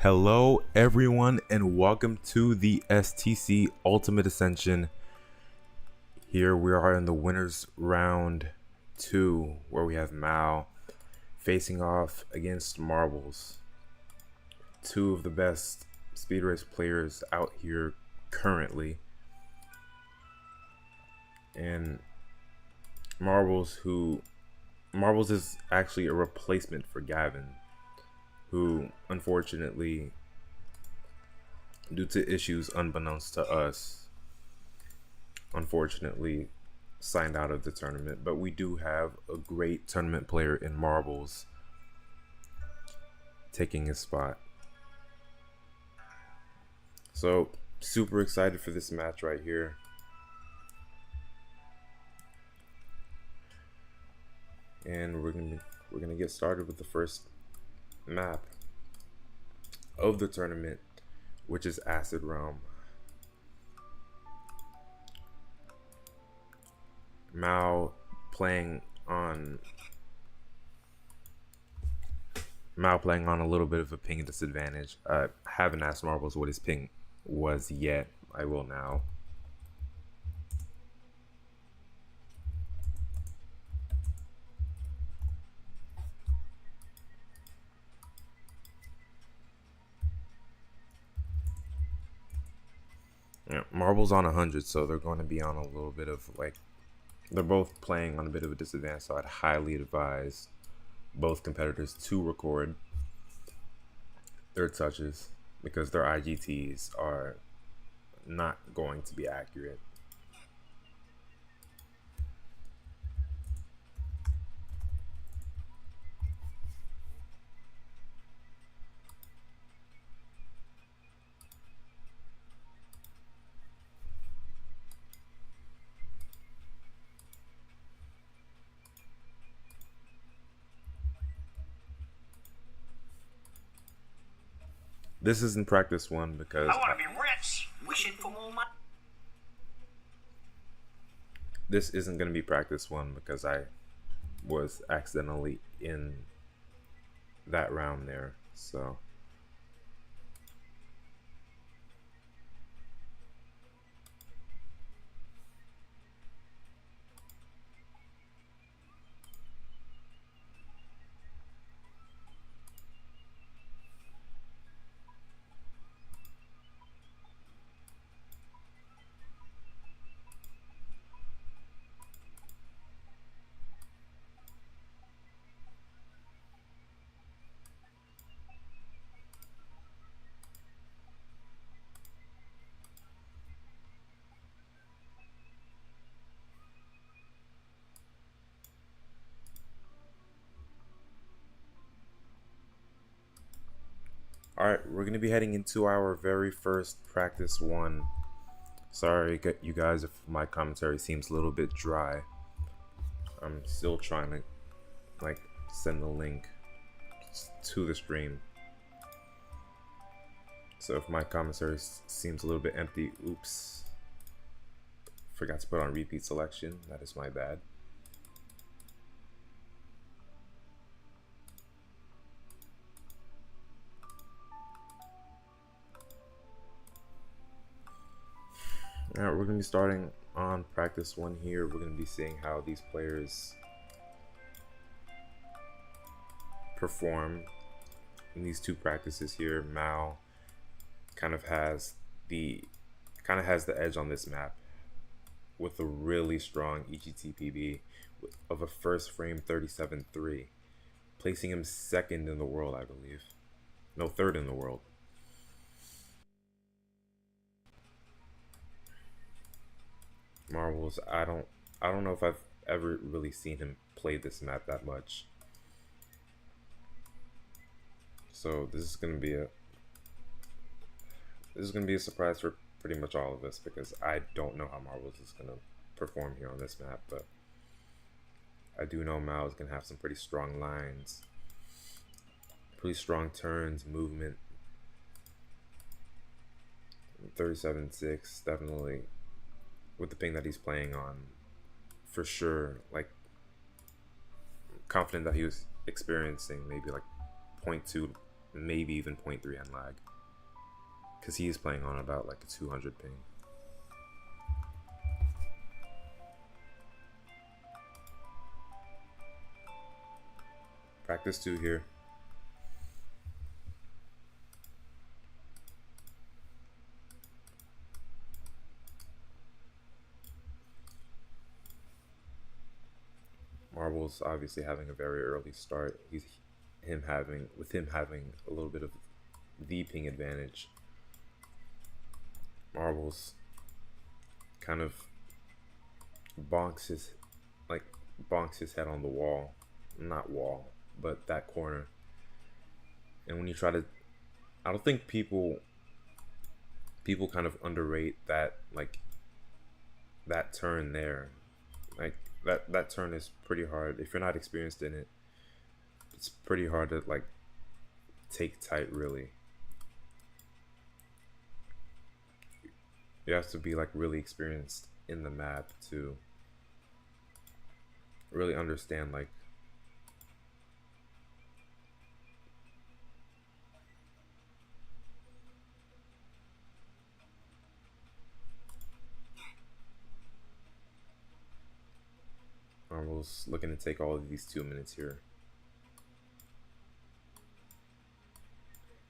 Hello everyone and welcome to the STC Ultimate Ascension. Here we are in the winners round 2 where we have Mao facing off against Marbles. Two of the best speed race players out here currently. And Marbles is actually a replacement for Gavin, who unfortunately, due to issues unbeknownst to us, unfortunately signed out of the tournament. But we do have a great tournament player in Marbles taking his spot. So super excited for this match right here. And we're gonna get started with the first map of the tournament, which is Acid Realm. Mao playing on a little bit of a ping disadvantage. I haven't asked Marbles what his ping was yet. I will now. Yeah, Marbles on 100, so they're going to be on a little bit of they're both playing on a bit of a disadvantage, so I'd highly advise both competitors to record their touches because their IGTs are not going to be accurate. This isn't practice one because I want to be rich, wishing for more money. This isn't going to be practice one because I was accidentally in that round there. So alright, we're going to be heading into our very first practice one. Sorry you guys if my commentary seems a little bit dry. I'm still trying to send the link to the stream. So if my commentary seems a little bit empty, oops. Forgot to put on repeat selection. That is my bad. Alright, we're going to be starting on practice one here. We're going to be seeing how these players perform in these two practices here. Mao kind of has the edge on this map with a really strong EGTPB of a first frame 37.3, placing him second in the world, I believe. No, third in the world. Marbles, I don't know if I've ever really seen him play this map that much. So this is gonna be a surprise for pretty much all of us because I don't know how Marbles is gonna perform here on this map, but I do know Mao is gonna have some pretty strong lines, pretty strong turns, movement. 37.6, definitely with the ping that he's playing on, for sure. Like, confident that he was experiencing maybe like 0.2 maybe even 0.3 on lag, because he is playing on about like a 200 ping. Practice 2 here. Marbles obviously having a very early start. With him having a little bit of the ping advantage. Marbles kind of bonks his head on the wall, not wall, but that corner. And when you try to, I don't think people kind of underrate that, like, that turn there. Like that turn is pretty hard. If you're not experienced in it, it's pretty hard to like take tight, really. You have to be like really experienced in the map to really understand like Marvel's looking to take all of these 2 minutes here.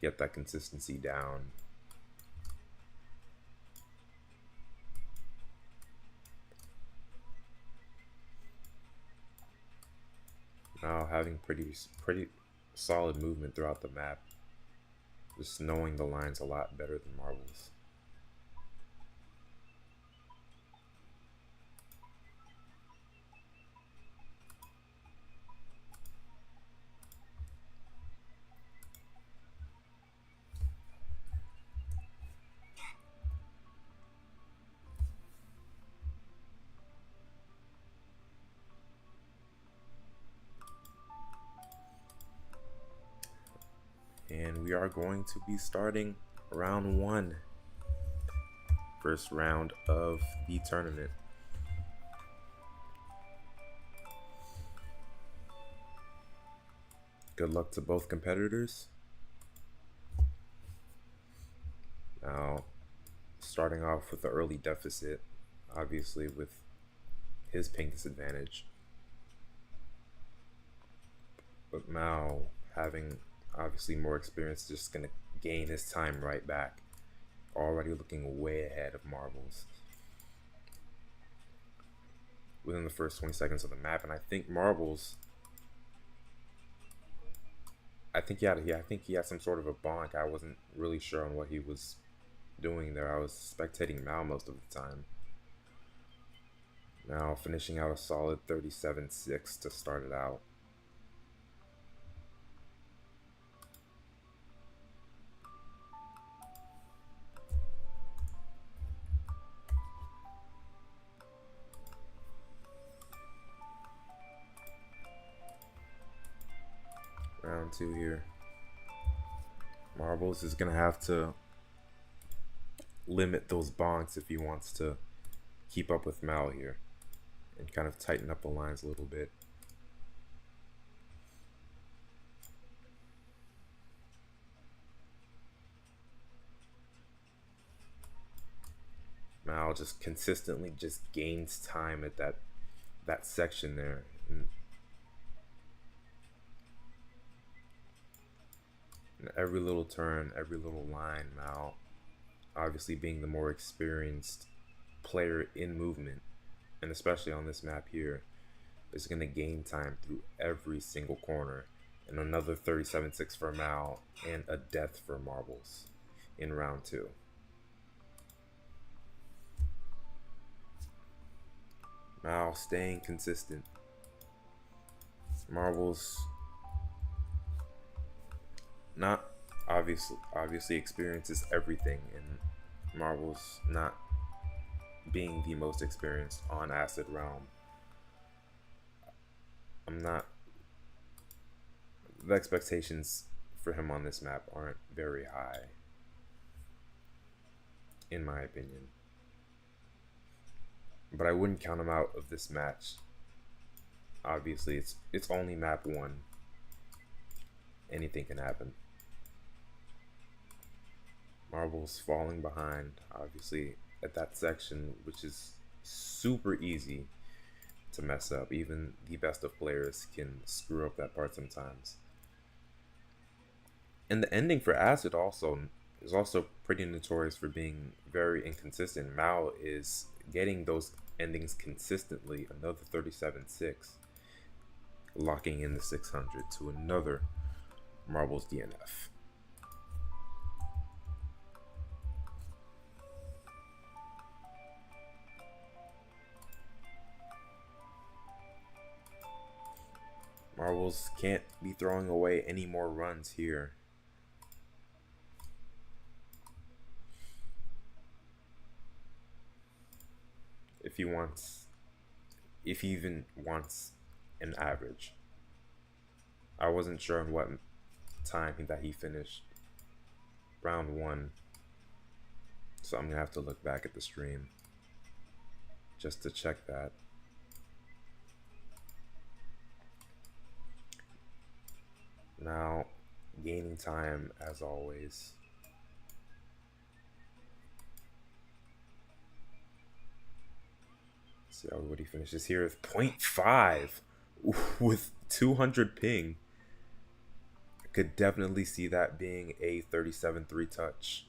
Get that consistency down. Now having pretty solid movement throughout the map. Just knowing the lines a lot better than Marbles. And we are going to be starting round 1. First round of the tournament. Good luck to both competitors. Now, starting off with the early deficit, obviously with his ping disadvantage. But Mao, having obviously more experience, just gonna gain his time right back. Already looking way ahead of Marbles within the first 20 seconds of the map. And I think Marbles, I think he had some sort of a bonk. I wasn't really sure on what he was doing there. I was spectating Mao most of the time. Now finishing out a solid 37-6 to start it out. Round 2 here. Marbles is gonna have to limit those bonks if he wants to keep up with Mao here and kind of tighten up the lines a little bit. Mao just consistently just gains time at that section there. And every little turn, every little line, Mao, obviously being the more experienced player in movement, and especially on this map here, is going to gain time through every single corner. And another 37-6 for Mao, and a death for Marbles in round 2. Mao staying consistent. Marbles not obviously experiences everything, and Marbles not being the most experienced on Acid Realm. The expectations for him on this map aren't very high, in my opinion. But I wouldn't count him out of this match. Obviously, it's only map 1. Anything can happen. Marbles falling behind, obviously, at that section, which is super easy to mess up. Even the best of players can screw up that part sometimes. And the ending for Acid also is also pretty notorious for being very inconsistent. Mao is getting those endings consistently. Another 37-6, locking in the 600 to another Marbles DNF. Marbles can't be throwing away any more runs here. If he even wants an average. I wasn't sure on what time that he finished round 1, so I'm gonna have to look back at the stream just to check that. Now, gaining time as always. See what he finishes here with 0.5 with 200 ping. I could definitely see that being a 37-3 touch.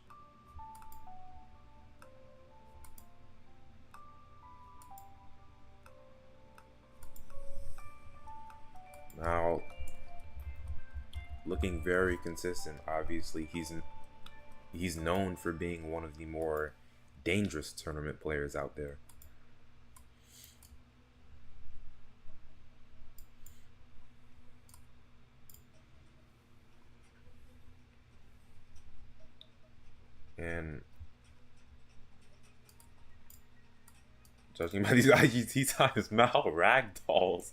Now, looking very consistent. Obviously, he's known for being one of the more dangerous tournament players out there. And judging by these IGT times, Mal ragdolls.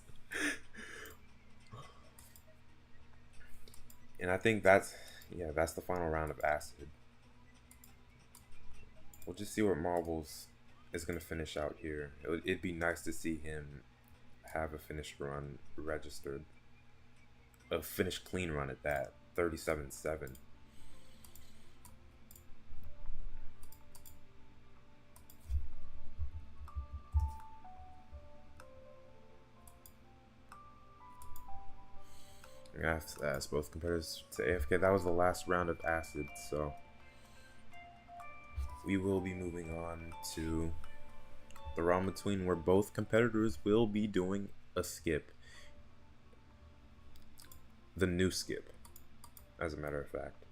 And I think that's the final round of Acid. We'll just see what Marbles is going to finish out here. It'd be nice to see him have a finished run registered. A finished clean run at that. 37-7. I'm gonna have to ask both competitors to AFK. That was the last round of Acid, so we will be moving on to the round between, where both competitors will be doing a skip. The new skip, as a matter of fact.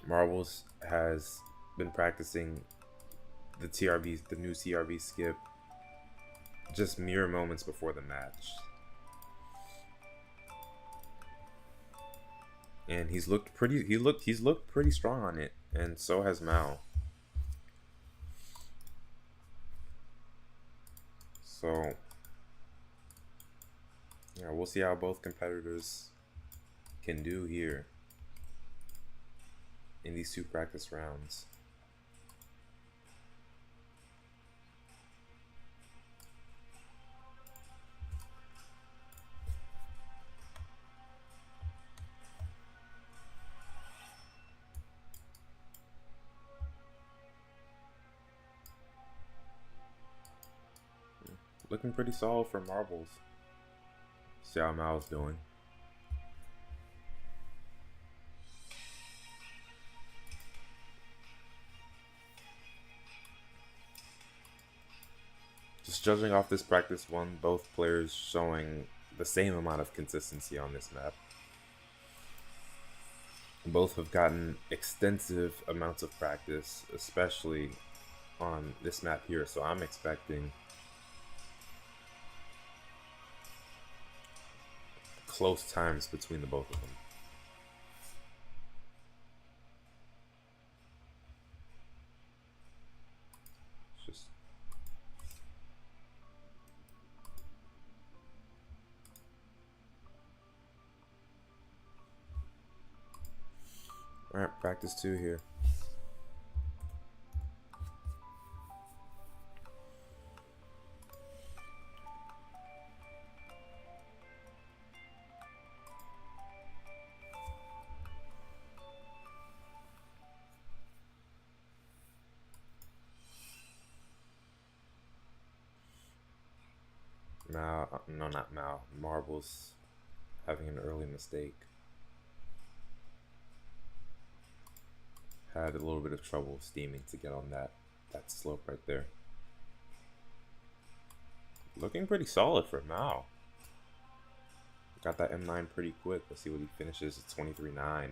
Marbles has been practicing the new TRB skip just mere moments before the match. And he's looked pretty strong on it, and so has Mao. So yeah, we'll see how both competitors can do here in these 2 practice rounds. Looking pretty solid for Marbles. See how Mao's doing. Just judging off this practice one, both players showing the same amount of consistency on this map. Both have gotten extensive amounts of practice, especially on this map here, so I'm expecting close times between the both of them. Just all right, practice 2 here. Mal, no, not Mal. Marbles having an early mistake. Had a little bit of trouble steaming to get on that slope right there. Looking pretty solid for Mal. Got that M9 pretty quick. Let's see what he finishes at 23.9.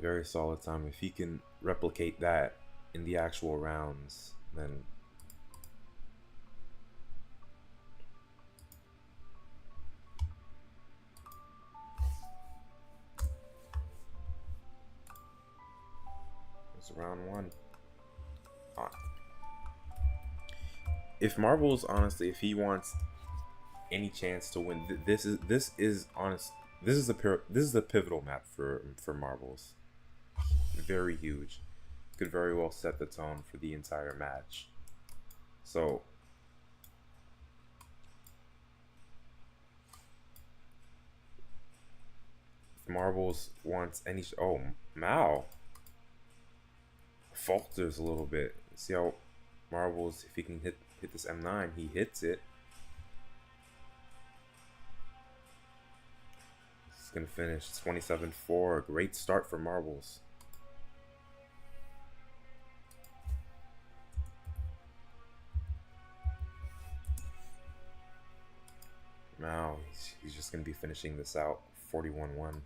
Very solid time. If he can replicate that in the actual rounds, then it's round one. If Marbles, honestly, if he wants any chance to win, this is honest. This is a pivotal map for Marbles. Very huge. Could very well set the tone for the entire match. So if Marbles wants any, oh, Mal falters a little bit. See how Marbles, if he can hit this M9, he hits it. He's gonna finish 27-4. Great start for Marbles. Now he's just gonna be finishing this out 41-1.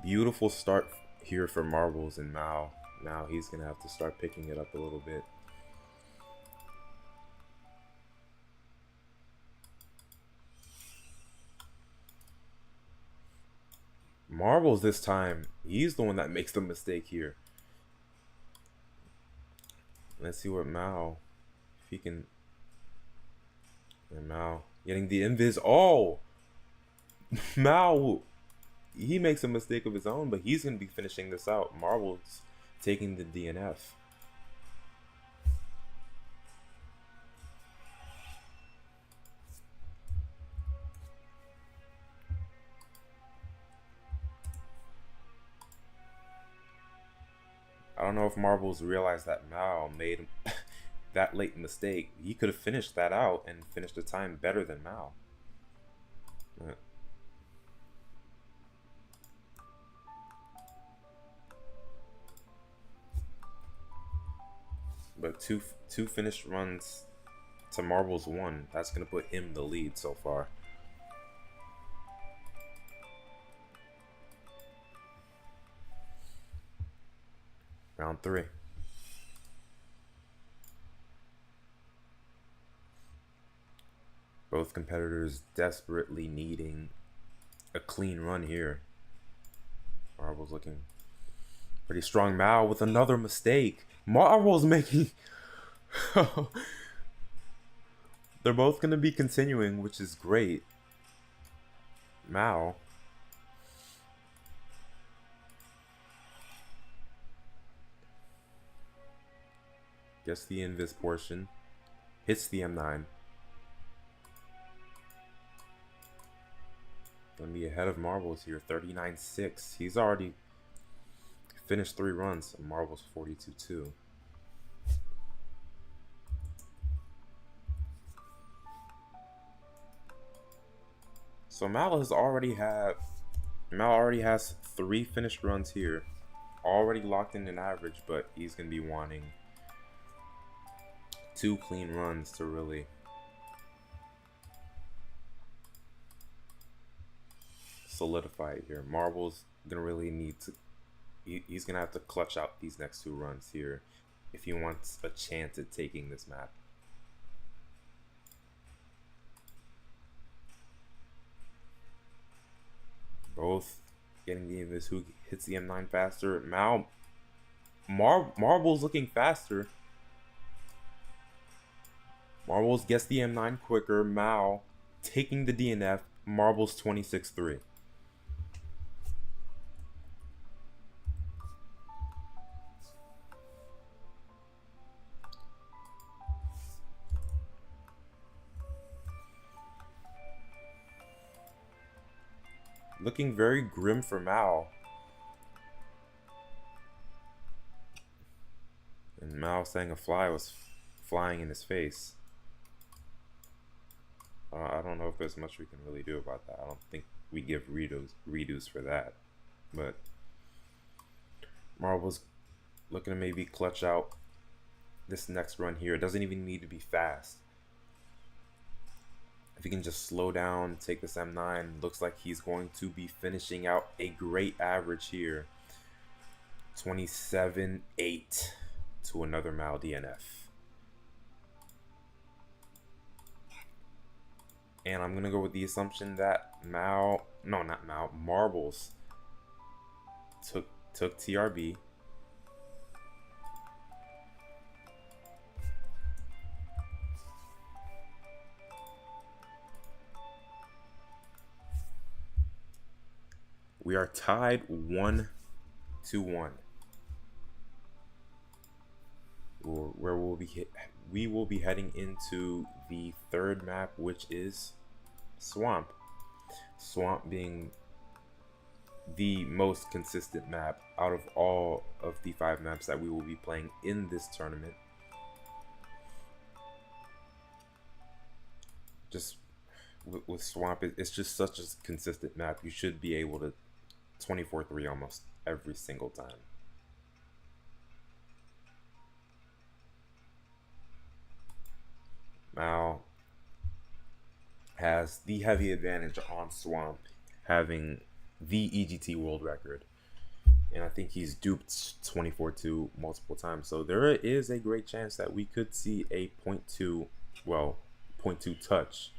Beautiful start here for Marbles and Mal. Now he's gonna have to start picking it up a little bit. Marbles this time, he's the one that makes the mistake here. Let's see what Mal, if he can. And Mal getting the invis. Oh, Mal, he makes a mistake of his own, but he's gonna be finishing this out. Marbles taking the DNF. I don't know if Marbles realized that Mal made that late mistake. He could have finished that out and finished the time better than Mal. But two finished runs to Marbles 1. That's gonna put him the lead so far. Round 3. Both competitors desperately needing a clean run here. Marbles looking pretty strong. Mal with another mistake. Marbles making... They're both going to be continuing, which is great. Mal. Gets the invis portion. Hits the M9. Gonna be ahead of Marbles here, 39-6. He's already finished 3 runs. Marbles 42-2. So Mal already has 3 finished runs here, already locked in an average, but he's gonna be wanting 2 clean runs to really solidify it here. Marbles gonna really need to. He's gonna have to clutch out these next 2 runs here if he wants a chance at taking this map. Both getting the invis. Who hits the M9 faster? Marbles looking faster. Marbles gets the M9 quicker. Mal taking the DNF. Marbles 26-3. looking very grim for Mao. And Mao saying a fly was flying in his face. I don't know if there's much we can really do about that. I don't think we give redos for that. But Marvel's looking to maybe clutch out this next run here. It doesn't even need to be fast. If he can just slow down, take this M9, looks like he's going to be finishing out a great average here. 27-8 to another Mal DNF. And I'm going to go with the assumption that Marbles took TRB. We are tied 1-1. Where we will be heading into the third map, which is Swamp. Swamp being the most consistent map out of all of the 5 maps that we will be playing in this tournament. Just with Swamp, it's just such a consistent map. You should be able to 24-3 almost every single time. Mao has the heavy advantage on Swamp, having the EGT world record. And I think he's duped 24-2 multiple times. So there is a great chance that we could see a 0.2 touch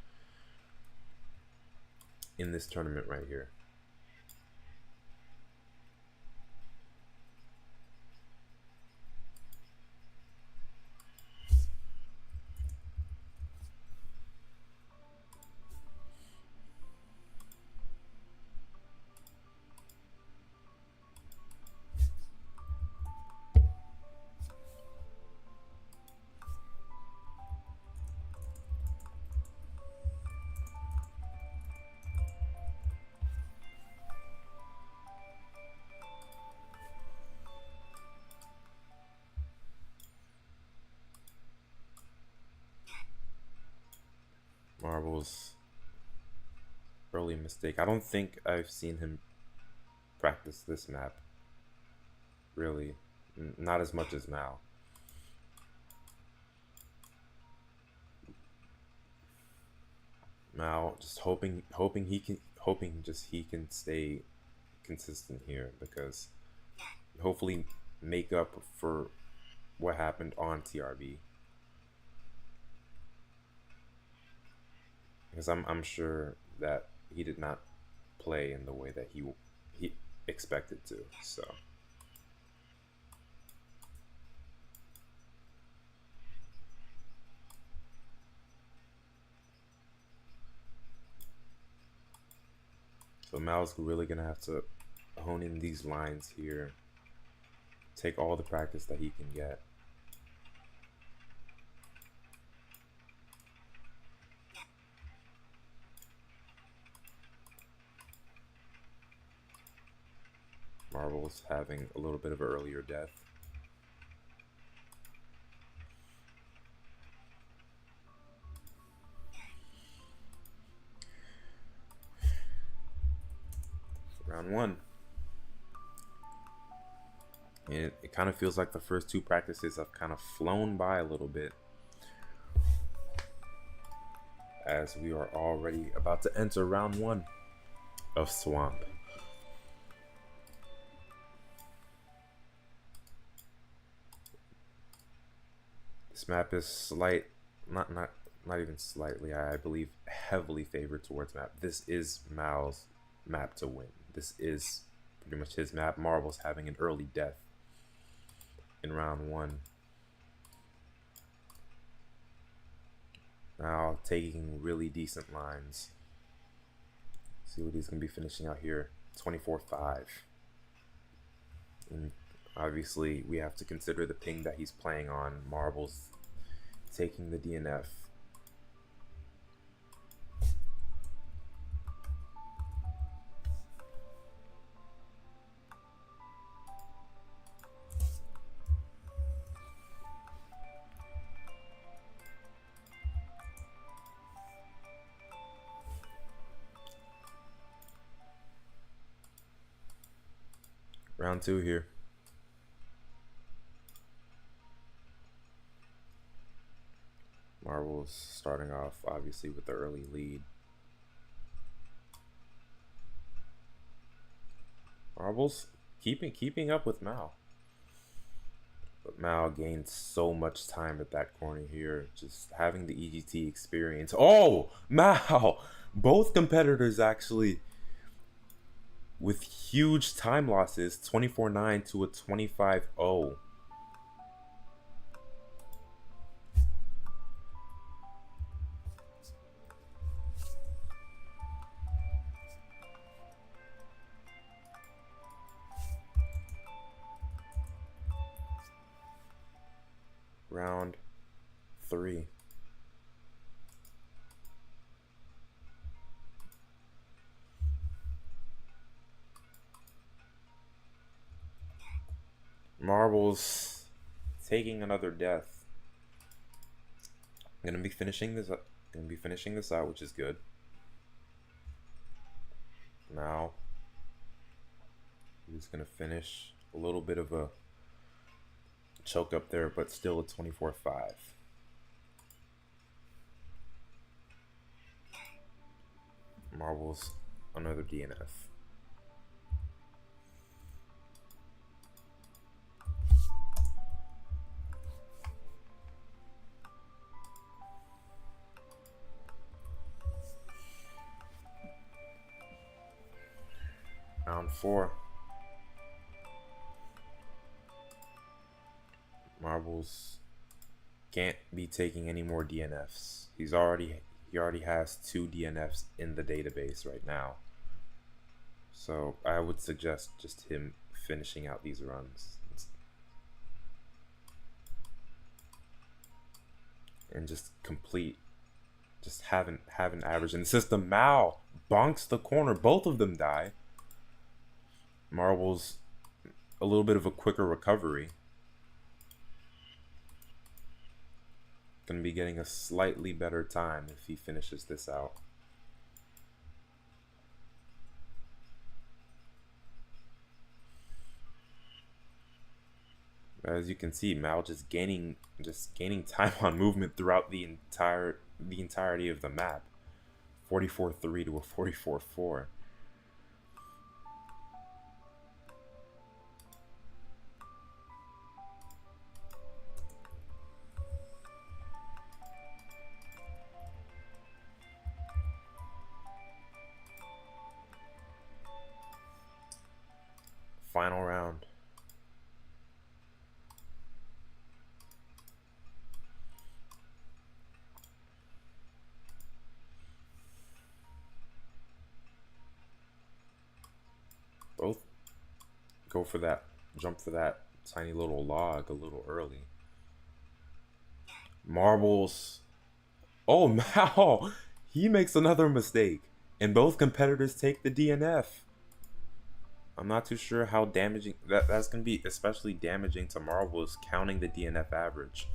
in this tournament right here. Marvel's early mistake. I don't think I've seen him practice this map. Really, not as much as Mao. Mao just hoping he can stay consistent here, because hopefully make up for what happened on TRB. Because I'm sure that he did not play in the way that he expected to. So Mal's really gonna have to hone in these lines here, take all the practice that he can get. Marvel's having a little bit of an earlier death. Round 1. And it kind of feels like the first 2 practices have kind of flown by a little bit, as we are already about to enter round 1 of Swamp. This map is not even slightly, I believe heavily favored towards map. This is Mao's map to win. This is pretty much his map. Marvel's having an early death in round 1. Now taking really decent lines. See what he's gonna be finishing out here. 24-5. And obviously, we have to consider the ping that he's playing on. Marvel's taking the DNF. Round 2 here. Marbles starting off obviously with the early lead. Marbles keeping up with Mao. But Mao gained so much time at that corner here, just having the EGT experience. Oh, Mao! Both competitors actually with huge time losses, 24-9 to a 25-0. Round 3. Marbles taking another death. I'm gonna be finishing this up. Out, which is good. Now he's gonna finish a little bit of a choke up there, but still a 24-5. Marbles another DNF. Round 4. Marbles can't be taking any more DNFs. He already has 2 DNFs in the database right now. So I would suggest just him finishing out these runs and just have an average in the system. Mao bonks the corner. Both of them die. Marbles a little bit of a quicker recovery. Gonna be getting a slightly better time if he finishes this out. As you can see, Mao just gaining time on movement throughout the entirety of the map. 44-3 to a 44-4. Final round. Both jump for that tiny little log a little early. Marbles. Oh, Mao! He makes another mistake, and both competitors take the DNF. I'm not too sure how damaging that's going to be, especially damaging to Marbles, counting the DNF average.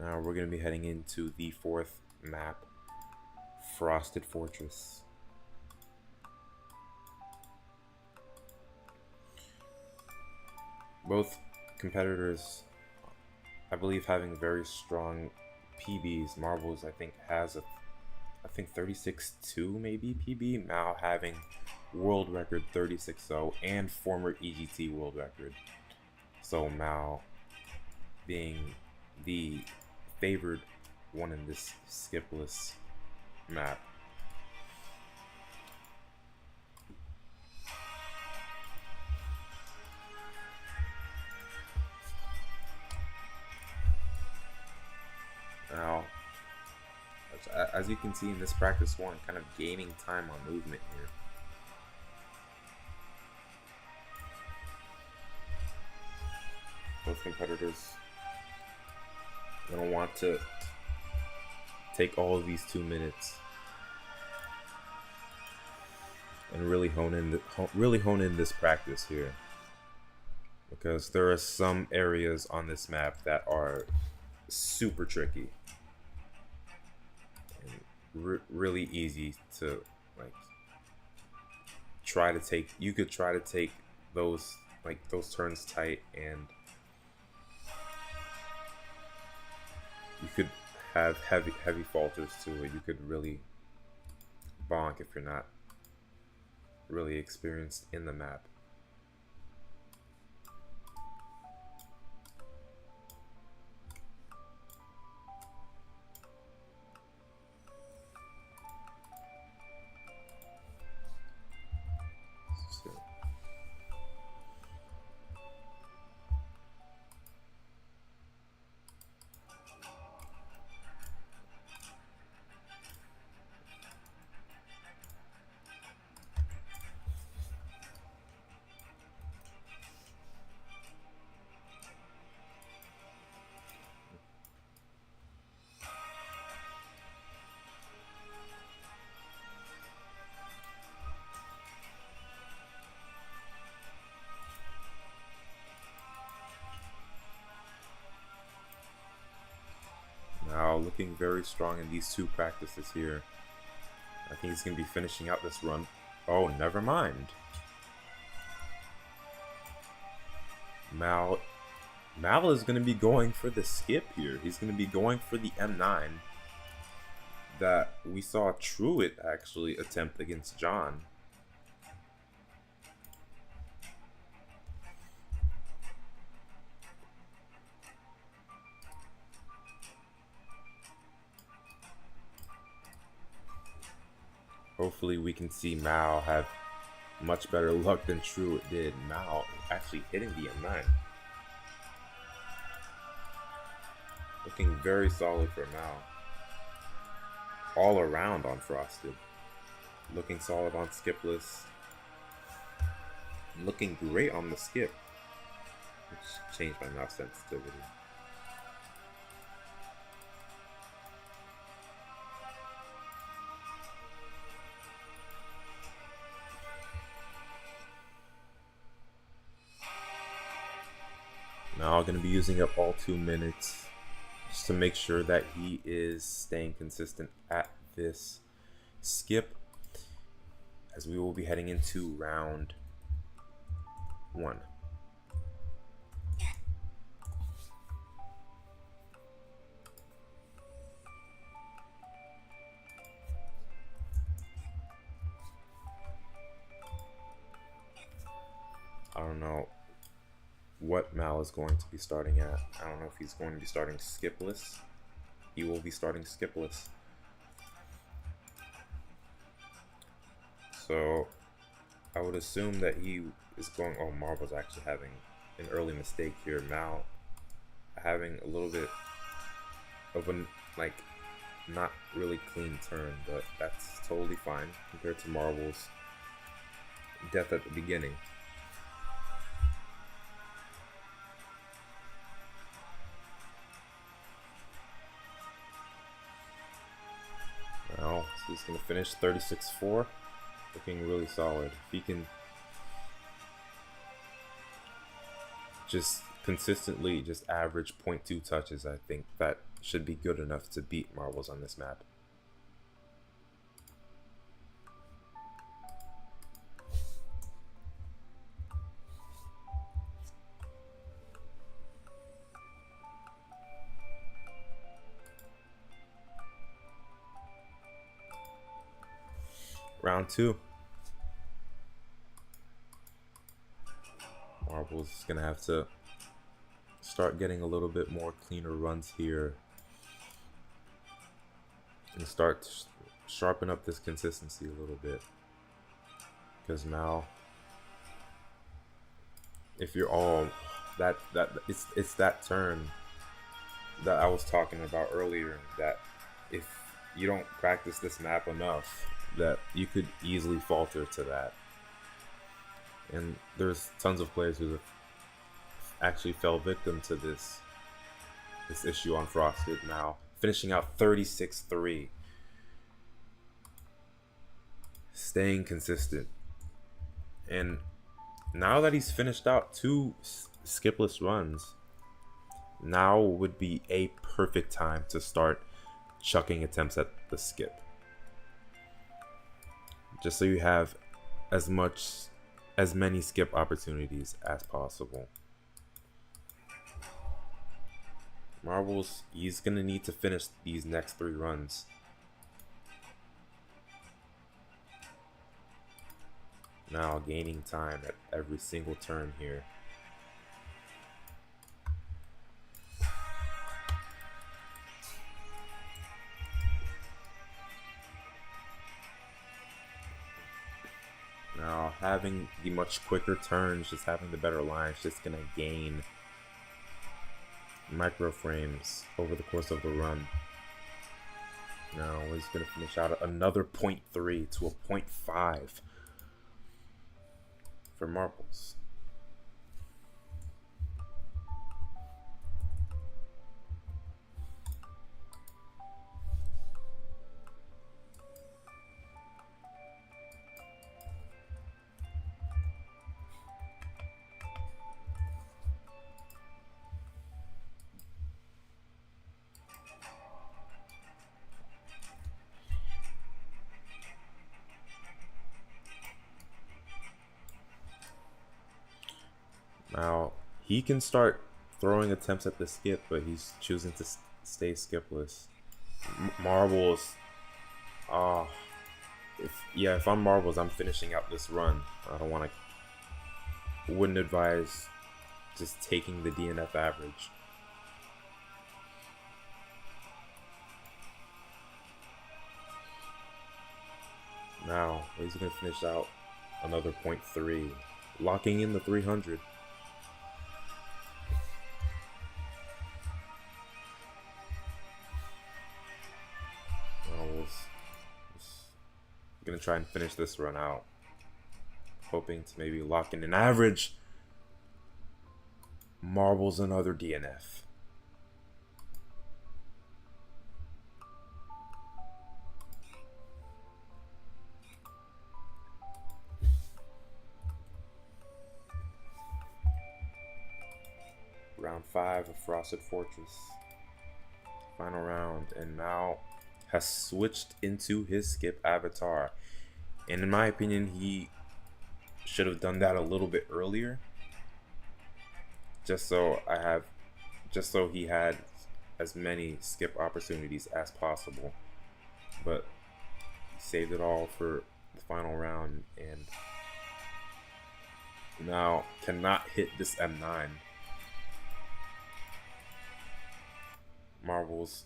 Now we're going to be heading into the 4th map, Frosted Fortress. Both competitors, I believe, having very strong PBs. Marbles, I think, has a 36-2 maybe PB. Mao having world record 36-0 and former EGT world record. So Mao being the favored one in this skipless map. Now, as you can see in this practice 1, kind of gaining time on movement here. Both competitors gonna want to take all of these 2 minutes and really hone in this practice here, because there are some areas on this map that are super tricky and really easy to like try to take. You could try to take those turns tight, and you could have heavy falters to it. You could really bonk if you're not really experienced in the map. So, now looking very strong in these two practices here. I think he's going to be finishing out this run. Oh, never mind. Mal is going to be going for the skip here. He's going to be going for the M9 that we saw Truitt actually attempt against John. Hopefully we can see Mal have much better luck than Truitt did. Mal actually hitting the M9. Looking very solid for Mal. All around on Frosted. Looking solid on skipless. Looking great on the skip. Which changed my mouse sensitivity. Now I'm going to be using up all 2 minutes just to make sure that he is staying consistent at this skip, as we will be heading into round 1. I don't know what Mal is going to be starting at. I don't know if he's going to be starting skipless. He will be starting skipless. So I would assume that he is going. Oh, Marble's actually having an early mistake here. Mal having a little bit of a not really clean turn, but that's totally fine compared to Marble's death at the beginning. Now, so he's going to finish 36-4, looking really solid. If he can just consistently just average 0.2 touches, I think that should be good enough to beat Marbles on this map. Round 2. Marbles is gonna have to start getting a little bit more cleaner runs here and start to sharpen up this consistency a little bit, because Mal, if you're all it's that turn that I was talking about earlier, that if you don't practice this map enough, that you could easily falter to that. And there's tons of players who have actually fell victim to this issue on Frosted. Now finishing out 36-3, staying consistent And now that he's finished out 2 skipless runs, now would be a perfect time to start chucking attempts at the skip. Just so you have as many skip opportunities as possible. Marbles, he's gonna need to finish these next 3 runs. Now gaining time at every single turn here. Now having the much quicker turns, just having the better lines, just gonna gain microframes over the course of the run. Now he's gonna finish out another 0.3 to a 0.5 for Marbles. Now, he can start throwing attempts at the skip, but he's choosing to stay skipless. Marbles. If I'm Marbles, I'm finishing out this run. I don't want to. Wouldn't advise just taking the DNF average. Now, he's going to finish out another 0.3, locking in the 300. Gonna try and finish this run out, hoping to maybe lock in an average. Marbles another DNF. Round 5 of Frosted Fortress. Final round, and now has switched into his skip avatar. And in my opinion, he should have done that a little bit earlier. Just so he had as many skip opportunities as possible. But he saved it all for the final round and now cannot hit this M9. Marbles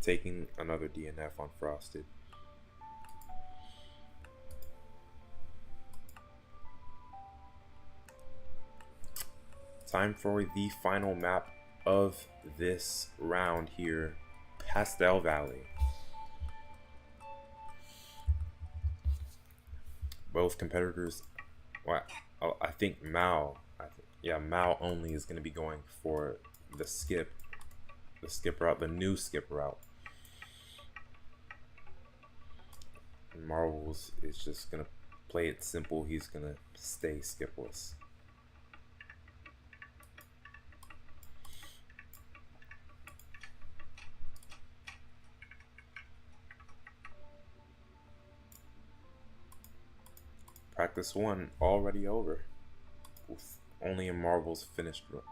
taking another DNF on Frosted. Time for the final map of this round here, Pastel Valley. Both competitors, well, I think Mao only is going to be going for the skip route, the new skip route. Marbles is just gonna play it simple. He's gonna stay skipless. Practice 1 already over, with only a Marbles finished run.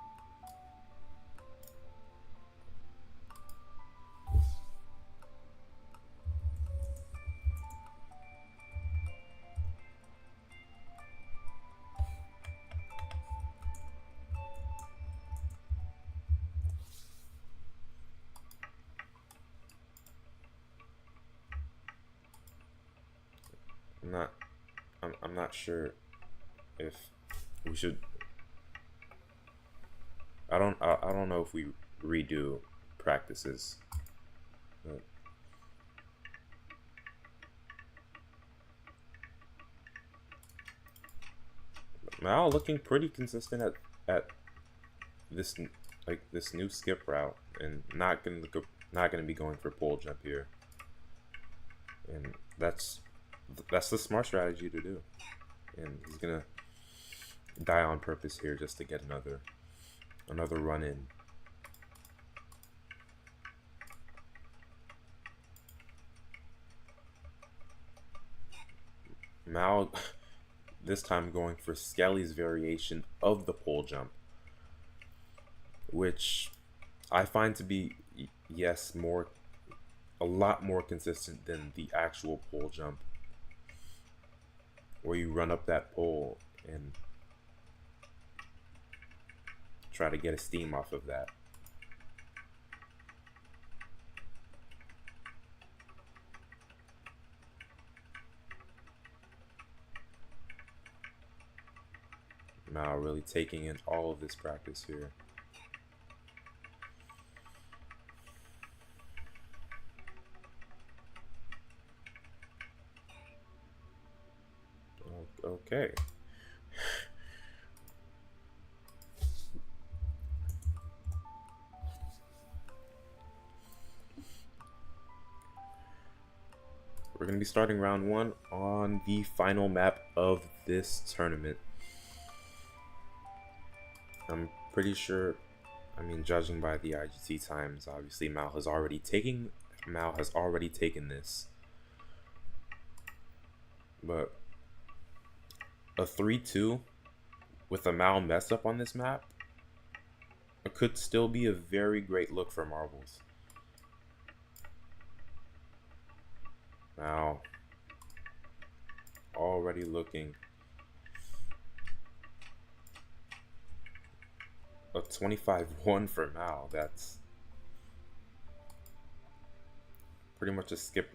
I'm not sure if we should. I don't know if we redo practices. Now looking pretty consistent at this new skip route, and not gonna be going for pole jump here. And that's the smart strategy to do. And he's gonna die on purpose here just to get another run in. Mao this time going for Skelly's variation of the pole jump, which I find to be, yes, a lot more consistent than the actual pole jump, where you run up that pole and try to get a steam off of that. Now really taking in all of this practice here. Okay. We're going to be starting round 1 on the final map of this tournament. I'm pretty sure, I mean, judging by the IGT times, obviously Mao has already taken this. But a 3-2 with a Mao mess up on this map, it could still be a very great look for marbles. Now, already looking a 25-1 for Mao. That's pretty much a skip.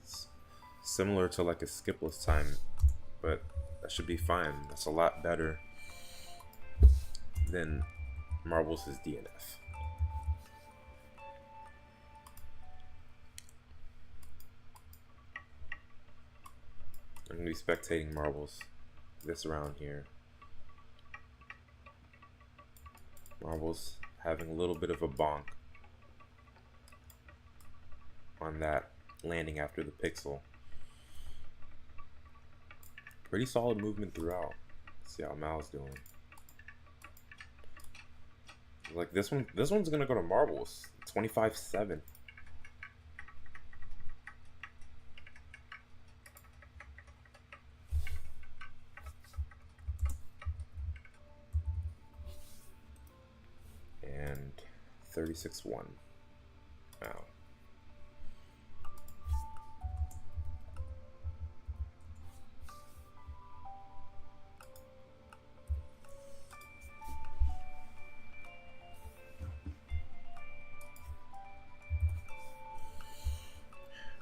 It's similar to like a skipless time, but that should be fine. That's a lot better than marbles' DNF. I'm going to be spectating marbles this round here. Marbles having a little bit of a bonk on that landing after the pixel. Pretty solid movement throughout. Let's see how Mao's doing. Like this one's gonna go to marbles. 25-7. And 36-1. Wow.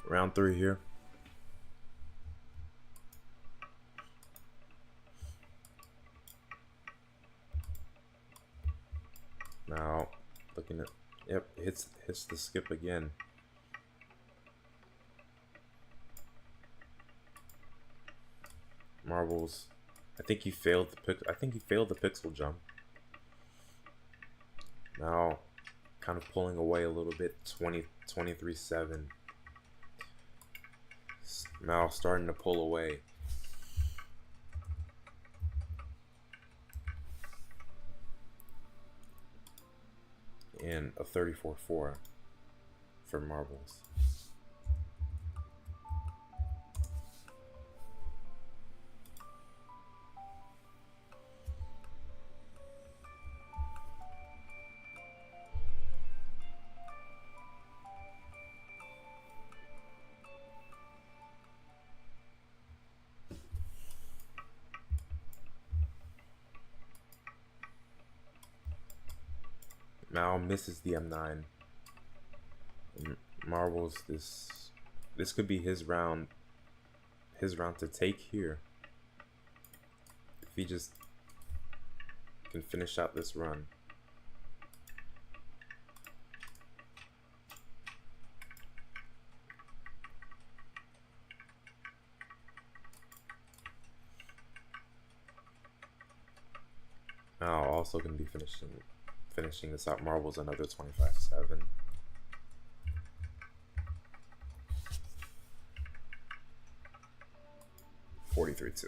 Round 3 here. Now, looking at, yep, hits the skip again. Marbles. I think he failed the pixel jump. Now, kind of pulling away a little bit. 23-7. Now starting to pull away. And a 34-4 for marbles. Mao misses the M9. And marbles, this could be his round to take here. If he just can finish out this run. Mao also going to be finishing finishing this out. Marbles another 25-7. $43-2.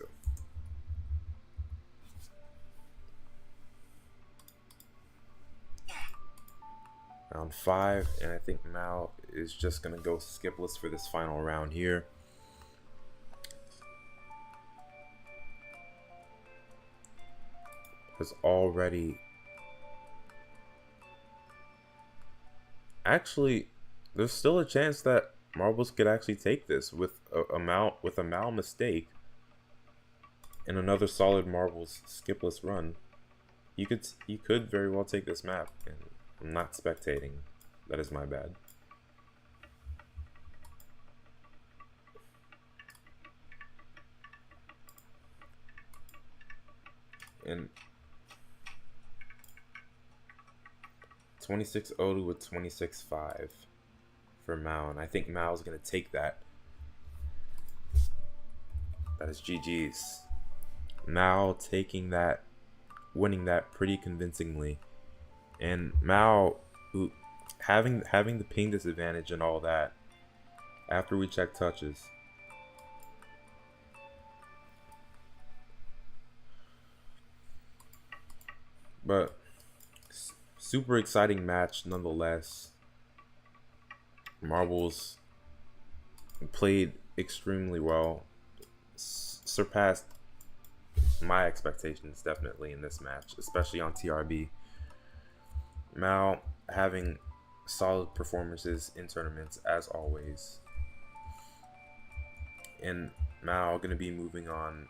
Round 5, and I think Mal is just gonna go skipless for this final round here. Has already actually, there's still a chance that Marbles could actually take this with a Mal mistake and another solid Marbles skipless run. You could very well take this map, and I'm not spectating. That is my bad. And 26-0 with 26-5 for Mao, and I think Mao's gonna take that. That is GG's. Mao taking that, winning that pretty convincingly, and Mao, who having the ping disadvantage and all that, after we check touches. But super exciting match nonetheless. Marbles played extremely well, surpassed my expectations definitely in this match, especially on TRB. Mao having solid performances in tournaments as always, and Mao gonna be moving on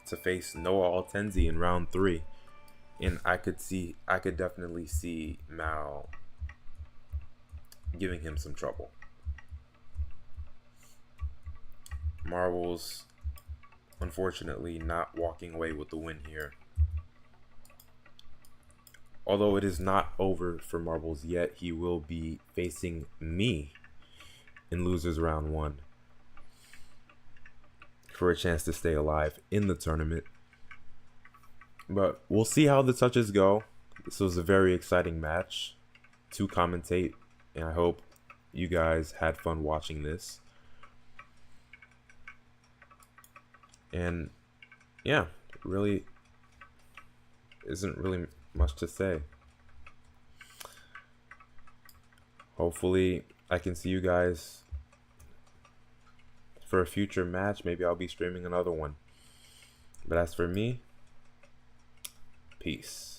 to face Noah Altenzi in round 3. And I could definitely see Mao giving him some trouble. Marbles, unfortunately, not walking away with the win here. Although it is not over for Marbles yet, he will be facing me in losers round 1 for a chance to stay alive in the tournament. But we'll see how the touches go. This was a very exciting match to commentate, and I hope you guys had fun watching this. And yeah, really isn't really much to say. Hopefully I can see you guys for a future match. Maybe I'll be streaming another one. But as for me, peace.